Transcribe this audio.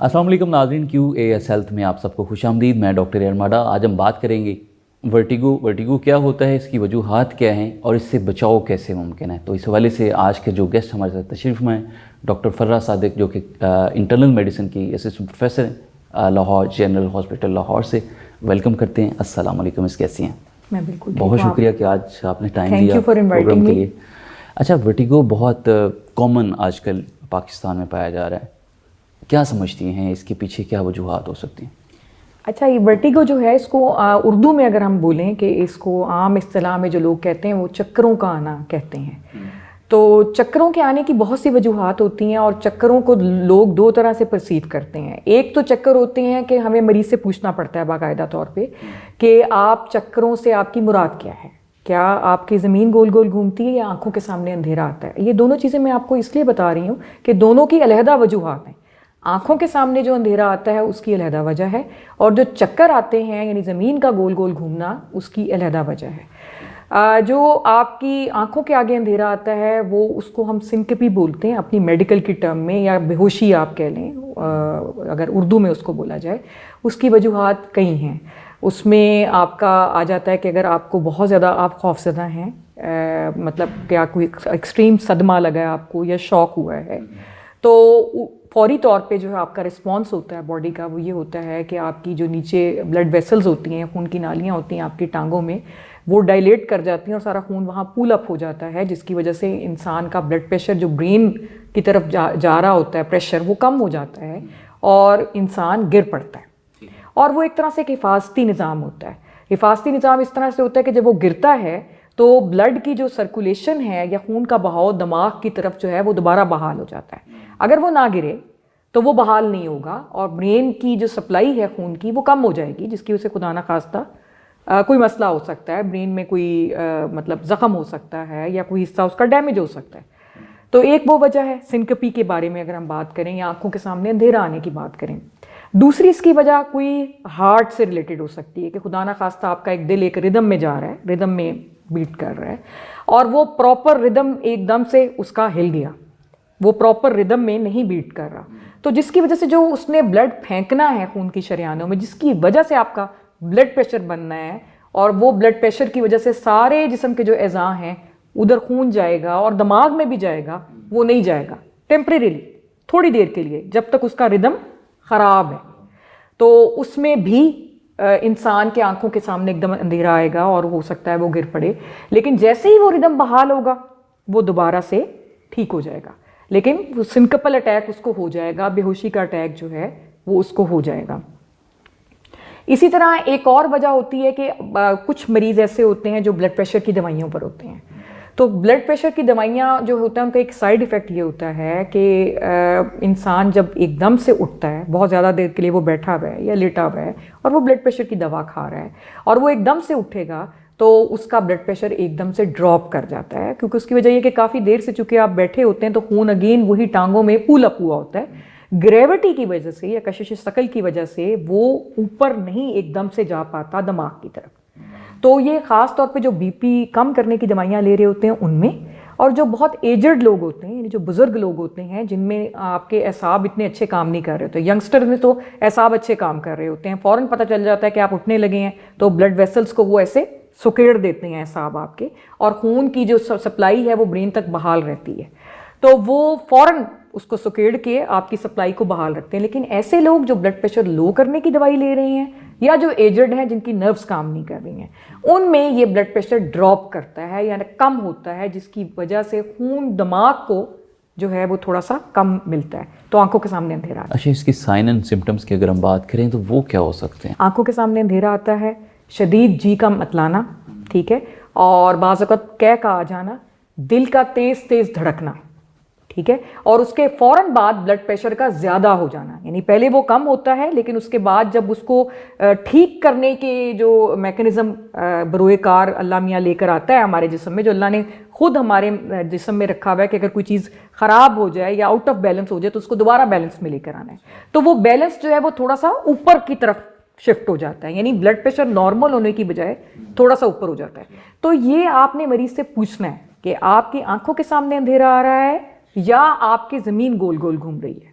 अस्सलाम वालेकुम नाज़रीन, QAS हेल्थ में आप सबको खुशामदीद। मैं डॉक्टर अरमाडा। आज हम बात करेंगे वर्टिगो क्या होता है, इसकी वजूहात क्या हैं और इससे बचाव कैसे मुमकिन है। तो इस हवाले से आज के जो गेस्ट हमारे साथ तशरीफ़ में हैं, डॉक्टर फर्रा सादिक जो कि इंटरनल मेडिसिन की असिस्टेंट प्रोफेसर हैं लाहौर जनरल हॉस्पिटल लाहौर से। वेलकम करते हैं। अस्सलाम वालेकुम, कैसी हैं? मैं बिल्कुल बहुत शुक्रिया कि आज आपने टाइम दिया प्रोग्राम के लिए। अच्छा, वर्टिगो बहुत कॉमन आजकल पाकिस्तान में पाया जा रहा है, क्या समझती हैं इसके पीछे क्या वजूहात हो सकती हैं? अच्छा, ये वर्टिगो जो है, इसको उर्दू में अगर हम बोलें कि इसको आम इस्तिलाह में जो लोग कहते हैं वो चक्करों का आना कहते हैं। तो चक्करों के आने की बहुत सी वजूहात होती हैं और चक्करों को लोग दो तरह से परसीव करते हैं। एक तो चक्कर होते हैं कि हमें मरीज़ से पूछना पड़ता है बाकायदा तौर पे कि आप चक्करों से आपकी मुराद क्या है, क्या आपकी ज़मीन गोल गोल घूमती है या आंखों के सामने अंधेरा आता है। ये दोनों चीज़ें मैं आपको इसलिए बता रही हूँ कि दोनों की अलहदा वजूहात हैं। आँखों के सामने जो अंधेरा आता है उसकी अलहदा वजह है, और जो चक्कर आते हैं यानी ज़मीन का गोल गोल घूमना उसकी अलहदा वजह है। जो आपकी आँखों के आगे अंधेरा आता है वो उसको हम सिंकपी बोलते हैं अपनी मेडिकल की टर्म में, या बेहोशी आप कह लें अगर उर्दू में उसको बोला जाए। उसकी वजूहात कई हैं। उसमें आपका आ जाता है कि अगर आपको बहुत ज़्यादा आप खौफज़दा हैं, मतलब क्या कोई एक्सट्रीम सदमा लगा है आपको या शॉक हुआ है, तो फौरी तौर पे जो है आपका रिस्पॉन्स होता है बॉडी का वो ये होता है कि आपकी जो नीचे ब्लड वेसल्स होती हैं, खून की नालियाँ होती हैं आपकी टांगों में, वो डायलेट कर जाती हैं और सारा खून वहाँ पूल अप हो जाता है, जिसकी वजह से इंसान का ब्लड प्रेशर जो ब्रेन की तरफ जा रहा होता है, प्रेशर वो कम हो जाता है और इंसान गिर पड़ता है। और वो एक तरह से एक हिफाजती निज़ाम होता है। हिफाजती निज़ाम इस तरह से होता है कि जब वो गिरता है तो ब्लड की जो सर्कुलेशन है या खून का बहाव दिमाग की तरफ जो है वो दोबारा बहाल हो जाता है। अगर वो ना गिरे तो वो बहाल नहीं होगा और ब्रेन की जो सप्लाई है खून की वो कम हो जाएगी, जिसकी वजह से खुदा ना खास्ता कोई मसला हो सकता है, ब्रेन में कोई मतलब ज़ख़म हो सकता है या कोई हिस्सा उसका डैमेज हो सकता है। तो एक वो वजह है सिंकपी के बारे में अगर हम बात करें या आँखों के सामने अंधेरा आने की बात करें। दूसरी इसकी वजह कोई हार्ट से रिलेटेड हो सकती है कि खुदा ना खास्ता आपका एक दिल एक रिदम में जा रहा है, रिदम में बीट कर रहा है और वो प्रॉपर रिदम एकदम से उसका हिल गया, वो प्रॉपर रिदम में नहीं बीट कर रहा, तो जिसकी वजह से जो उसने ब्लड फेंकना है खून की शरियानों में, जिसकी वजह से आपका ब्लड प्रेशर बनना है, और वो ब्लड प्रेशर की वजह से सारे जिस्म के जो अज़ा हैं उधर खून जाएगा और दिमाग में भी जाएगा, वो नहीं जाएगा टेम्परेरीली, थोड़ी देर के लिए, जब तक उसका रिदम ख़राब है। तो उसमें भी इंसान के आंखों के सामने एकदम अंधेरा आएगा और हो सकता है वो गिर पड़े, लेकिन जैसे ही वो रिदम बहाल होगा वो दोबारा से ठीक हो जाएगा। लेकिन वो सिंकपल अटैक उसको हो जाएगा, बेहोशी का अटैक जो है वो उसको हो जाएगा। इसी तरह एक और वजह होती है कि कुछ मरीज़ ऐसे होते हैं जो ब्लड प्रेशर की दवाइयों पर होते हैं। तो ब्लड प्रेशर की दवाइयाँ जो होता है उनका एक साइड इफ़ेक्ट ये होता है कि इंसान जब एकदम से उठता है, बहुत ज़्यादा देर के लिए वो बैठा हुआ है या लेटा हुआ है और वो ब्लड प्रेशर की दवा खा रहा है और वो एकदम से उठेगा तो उसका ब्लड प्रेशर एकदम से ड्रॉप कर जाता है, क्योंकि उसकी वजह ये कि काफ़ी देर से चूँकि आप बैठे होते हैं तो खून अगेन वही टांगों में पूल अप हुआ होता है। ग्रेविटी की वजह से या कशिश शकल की वजह से वो ऊपर नहीं एकदम से जा पाता दिमाग की तरफ। तो ये ख़ास तौर पे जो बीपी कम करने की दवाइयाँ ले रहे होते हैं उनमें, और जो बहुत एजड लोग होते हैं यानी जो बुज़ुर्ग लोग होते हैं जिनमें आपके एसाब इतने अच्छे काम नहीं कर रहे होते, यंगस्टर में तो एसाब अच्छे काम कर रहे होते हैं, फ़ौरन पता चल जाता है कि आप उठने लगे हैं तो ब्लड वेसल्स को वो ऐसे सुकेड़ देते हैं एसाब आपके, और खून की जो सप्लाई है वो ब्रेन तक बहाल रहती है, तो वो फ़ौरन उसको सुकेड़ के आपकी सप्लाई को बहाल रखते हैं। लेकिन ऐसे लोग जो ब्लड प्रेशर लो करने की दवाई ले रहे हैं या जो एजड हैं जिनकी नर्व्स काम नहीं कर रही हैं, उनमें ये ब्लड प्रेशर ड्रॉप करता है यानी कम होता है, जिसकी वजह से खून दिमाग को जो है वो थोड़ा सा कम मिलता है, तो आंखों के सामने अंधेरा आता है। अच्छा, इसकी साइन एंड सिम्टम्स की अगर हम बात करें तो वो क्या हो सकते हैं? आंखों के सामने अंधेरा आता है, शदीद जी का मतलाना, ठीक है, और बाज़ वक़्त कै का आ जाना, दिल का तेज़ तेज़ धड़कना, ठीक है, और उसके फ़ौरन बाद ब्लड प्रेशर का ज़्यादा हो जाना, यानी पहले वो कम होता है लेकिन उसके बाद जब उसको ठीक करने के जो मैकेनिज़्म बरोए कार अल्लाह मियाँ लेकर आता है हमारे जिस्म में, जो अल्लाह ने खुद हमारे जिस्म में रखा हुआ है कि अगर कोई चीज़ ख़राब हो जाए या आउट ऑफ बैलेंस हो जाए तो उसको दोबारा बैलेंस में लेकर आना है, तो वो बैलेंस जो है वो थोड़ा सा ऊपर की तरफ शिफ्ट हो जाता है, यानी ब्लड प्रेशर नॉर्मल होने की बजाय थोड़ा सा ऊपर हो जाता है। तो ये आपने मरीज़ से पूछना है कि आपकी आंखों के सामने अंधेरा आ रहा है या आपकी ज़मीन गोल गोल घूम रही है।